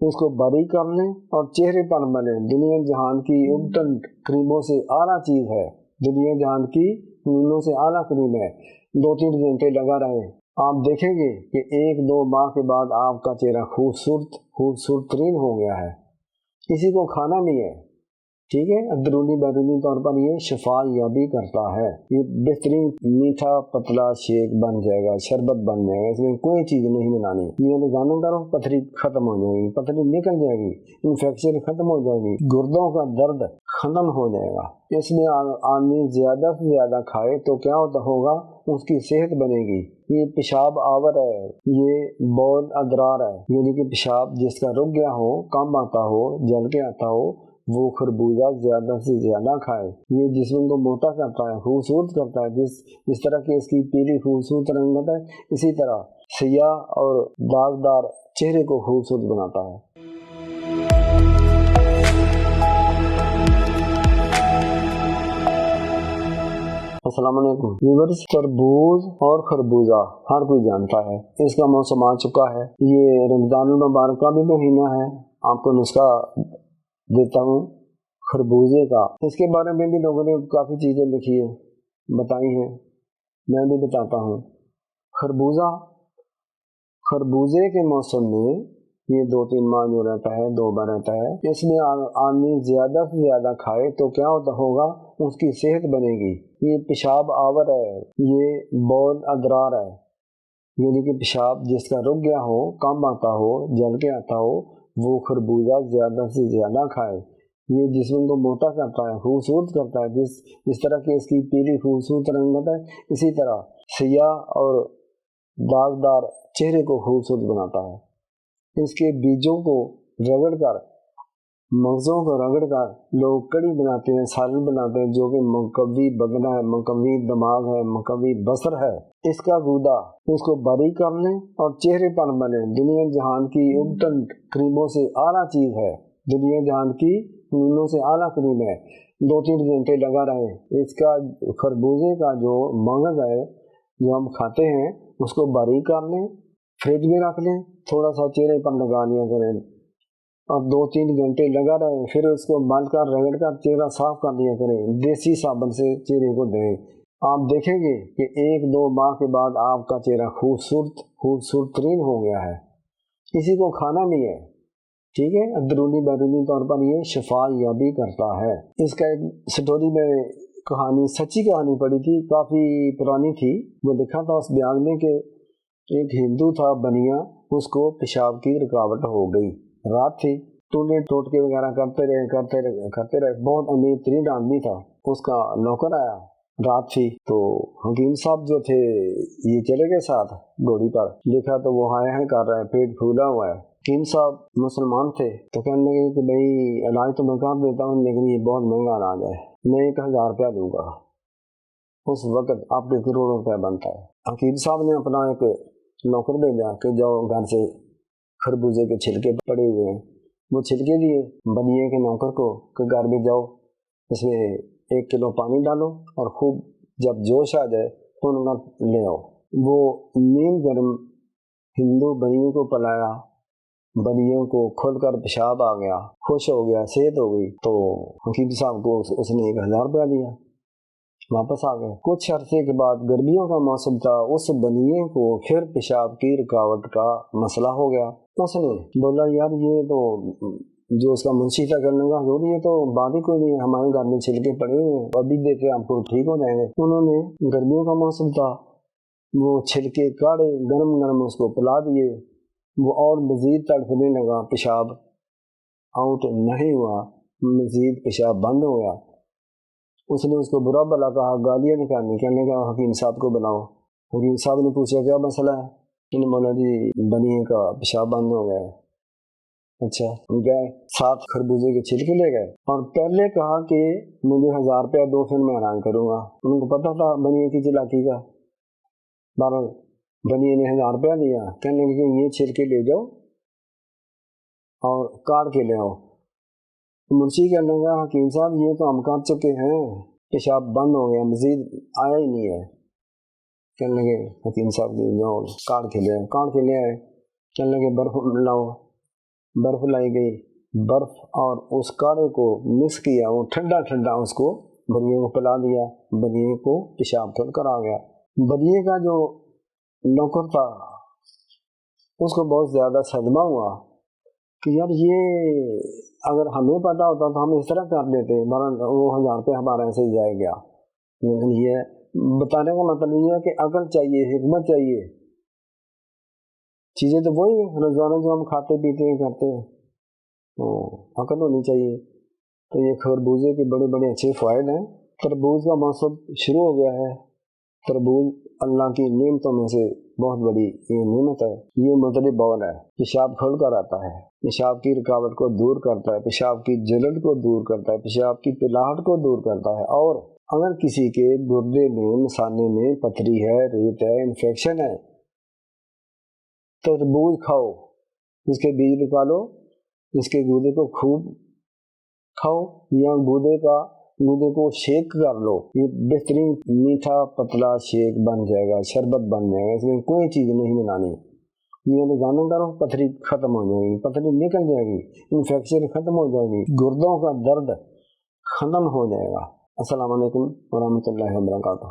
اس کو باریک کر لیں اور چہرے پر ملیں۔ دنیا جہان کی ابتن کریموں سے اعلیٰ چیز ہے، دنیا جہان کی کریموں سے اعلیٰ کریم ہے۔ 2-3 گھنٹے لگا رہے، آپ دیکھیں گے کہ 1-2 ماہ کے بعد آپ کا چہرہ خوبصورت ترین ہو گیا ہے۔ کسی کو کھانا نہیں ہے، ٹھیک ہے، اندرونی بیرونی طور پر یہ شفا یابی کرتا ہے۔ یہ بہترین میٹھا پتلا شیک بن جائے گا، شربت بن جائے گا، اس میں کوئی چیز نہیں ملانی۔ یہ روزانہ کرو، پتھری ختم ہو جائے گی، پتھری نکل جائے گی، انفیکشن ختم ہو جائے گی، گردوں کا درد ختم ہو جائے گا۔ اس میں آدمی زیادہ سے زیادہ کھائے تو کیا ہوگا، اس کی صحت بنے گی۔ یہ پیشاب آور ہے، یہ بول ادرار ہے، یعنی کہ پیشاب جس کا رک گیا ہو، کم آتا ہو، جل کے آتا ہو، وہ خربوزہ زیادہ سے زیادہ کھائے۔ یہ جسم کو موٹا کرتا ہے، خوبصورت کرتا ہے۔ جس طرح کہ اس کی پیلی خوبصورت رنگت ہے، اسی طرح سیاہ اور داغدار چہرے کو خوبصورت بناتا ہے۔ السلام علیکم ویورز، تربوز اور خربوزہ ہر کوئی جانتا ہے، اس کا موسم آ چکا ہے۔ یہ رمضان المبارک کا بھی مہینہ ہے۔ آپ کو نسخہ دیتا ہوں خربوزے کا، اس کے بارے میں بھی لوگوں نے کافی چیزیں لکھی ہیں، بتائی ہیں، میں بھی بتاتا ہوں۔ خربوزے کے موسم میں یہ 2-3 ماہ جو رہتا ہے، 2 بار رہتا ہے، اس میں آدمی زیادہ سے زیادہ کھائے تو کیا ہوگا، اس کی صحت بنے گی۔ یہ پیشاب آور ہے، یہ بول ادرار ہے، یعنی کہ پیشاب جس کا رک گیا ہو، کم آتا ہو، جل کے آتا ہو، وہ خربوزہ زیادہ سے زیادہ کھائے۔ یہ جسم کو موٹا کرتا ہے، خوبصورت کرتا ہے۔ جس طرح کہ اس کی پیلی خوبصورت رنگت ہے، اسی طرح سیاہ اور داغدار چہرے کو خوبصورت بناتا ہے۔ اس کے بیجوں کو رگڑ کر، مغزوں کو رگڑ کر لوگ کڑی بناتے ہیں، سالن بناتے ہیں، جو کہ مقوی بدن ہے، مقوی دماغ ہے، مقوی بصر ہے۔ اس کا گودا، اس کو باریک کر لیں اور چہرے پر ملیں۔ دنیا جہان کی ابتن کریموں سے اعلیٰ چیز ہے، دنیا جہان کی کریموں سے اعلیٰ کریم ہے۔ 2-3 گھنٹے لگا رہے۔ اس کا خربوزے کا جو مغز ہے، جو ہم کھاتے ہیں، اس کو باریک کر لیں، فریج میں رکھ لیں، تھوڑا سا چہرے پر لگا لیا کریں اور 2-3 گھنٹے لگا رہے۔ پھر اس کو مل کر رگڑ کر چہرہ صاف کر لیا کریں، دیسی صابن سے چہرے کو دھویں۔ آپ دیکھیں گے کہ 1-2 ماہ کے بعد آپ کا چہرہ خوبصورت ترین ہو گیا ہے۔ کسی کو کھانا نہیں ہے، ٹھیک ہے، اندرونی بیرونی طور پر یہ شفا یابی کرتا ہے۔ اس کا ایک سٹوری میں کہانی، سچی کہانی پڑھی تھی، کافی پرانی تھی۔ وہ لکھا تھا اس بیان میں کہ ایک ہندو تھا بنیا، اس کو پیشاب کی رکاوٹ ہو گئی، رات تھی، ٹونے ٹوٹکے وغیرہ کرتے رہے، بہت امیر ترین آدمی تھا۔ اس کا نوکر آیا، رات تھی تو حکیم صاحب جو تھے یہ چلے گئے ساتھ گھوڑی پر، دیکھا تو وہ ہائے ہائے کر رہا ہے، پیٹ پھولا ہوا ہے۔ حکیم صاحب مسلمان تھے تو کہنے لگے کہ بھائی علاج تو میں کر دیتا ہوں، لیکن یہ بہت مہنگا علاج ہے، میں 1000 روپیہ دوں گا۔ اس وقت آپ کے کروڑوں روپے بنتا ہے۔ حکیم صاحب نے اپنا ایک نوکر بھیجا کہ جاؤ گھر سے خربوزے کے چھلکے پڑے ہوئے ہیں، وہ چھلکے دیے بنیے کے نوکر کو کہ گھر میں جاؤ، اس میں 1 کلو پانی ڈالو اور خوب جب جوش آ جائے تو ان کا لے آؤ۔ وہ نیم گرم ہندو بنیوں کو پلایا، بنیوں کو کھل کر پیشاب آ گیا، خوش ہو گیا، صحت ہو گئی، تو حکیم صاحب کو اس نے 1000 روپیہ دیا، واپس آ گئے۔ کچھ عرصے کے بعد گرمیوں کا موسم تھا، اس بنیے کو پھر پیشاب کی رکاوٹ کا مسئلہ ہو گیا۔ اس نے بولا یار یہ تو جو اس کا منشی تھا کرنے کا حضور، یہ تو بات ہی کوئی نہیں ہے، ہمارے گھر میں چھلکے پڑے ہوئے ہیں، ابھی دیکھے آپ کو ٹھیک ہو جائیں گے۔ انہوں نے، گرمیوں کا موسم تھا، وہ چھلکے کاڑے، گرم اس کو پلا دیے، وہ اور مزید تڑپنے لگا، پیشاب آؤٹ نہیں ہوا، مزید پیشاب بند ہو گیا۔ اس نے اس کو برا بلا کہا، گالیاں نکالنی، کہنے لگا حکیم صاحب کو بلاؤ۔ حکیم صاحب نے پوچھا کیا مسئلہ ہے؟ انہوں نے بولا جی بنیے کا پیشاب بند ہو گیا ہے۔ اچھا، گئے ساتھ خربوزے کے چھلکے لے گئے اور پہلے کہا کہ مجھے 1000 روپیہ دو، پھر میں اعلان کروں گا۔ ان کو پتا تھا بنیے کی چلاکی کا۔ بہرحال بنیے نے 1000 روپیہ لیا، کہنے لگے یہ چھلکے لے جاؤ اور کاٹ کے لے آؤ۔ منشی کہنے لگا حکیم صاحب یہ تو ہم کاٹ چکے ہیں، پیشاب بند ہو گیا، مزید آیا ہی نہیں ہے۔ کہنے لگے حکیم صاحب جاؤ کاٹ کے لے آئے، کہنے لگے برف لاؤ، برف لائی گئی، برف اور اس کاڑے کو مکس کیا، وہ ٹھنڈا ٹھنڈا اس کو بنیے کو پلا دیا، بنیے کو پیشاب کھل کر آ گیا۔ بنیے کا جو نوکر تھا اس کو بہت زیادہ صدمہ ہوا کہ یار یہ اگر ہمیں پتا ہوتا تو ہم اس طرح کر دیتے، وہ 1000 روپے ہمارا ایسے ہی جائے گیا۔ لیکن یہ بتانے کا مطلب یہ ہے کہ عقل چاہیے، حکمت چاہیے، چیزیں تو وہی ہیں روزانہ جو ہم کھاتے پیتے ہیں کرتے ہیں، تو عقل ہونی چاہیے۔ تو یہ خربوزے کے بڑے بڑے اچھے فوائد ہیں۔ تربوز کا موسم شروع ہو گیا ہے۔ تربوز اللہ کی نعمتوں میں سے بہت بڑی یہ نعمت ہے۔ یہ مطلب بول ہے، پیشاب کھل کر آتا ہے، پیشاب کی رکاوٹ کو دور کرتا ہے، پیشاب کی جلد کو دور کرتا ہے، پیشاب کی پلاہٹ کو دور کرتا ہے۔ اور اگر کسی کے گردے میں، مثانے میں پتھری ہے، ریت ہے، انفیکشن ہے، تربوز کھاؤ، اس کے بیج نکالو، اس کے گودے کو خوب کھاؤ یا گودے کو شیک کر لو، یہ بہترین میٹھا پتلا شیک بن جائے گا، شربت بن جائے گا، اس میں کوئی چیز نہیں ملانی۔ یہ روزانہ کرو، پتھری ختم ہو جائے گی، پتھری نکل جائے گی، انفیکشن ختم ہو جائے گی، گردوں کا درد ختم ہو جائے گا۔ السلام علیکم ورحمۃ اللہ وبرکاتہ۔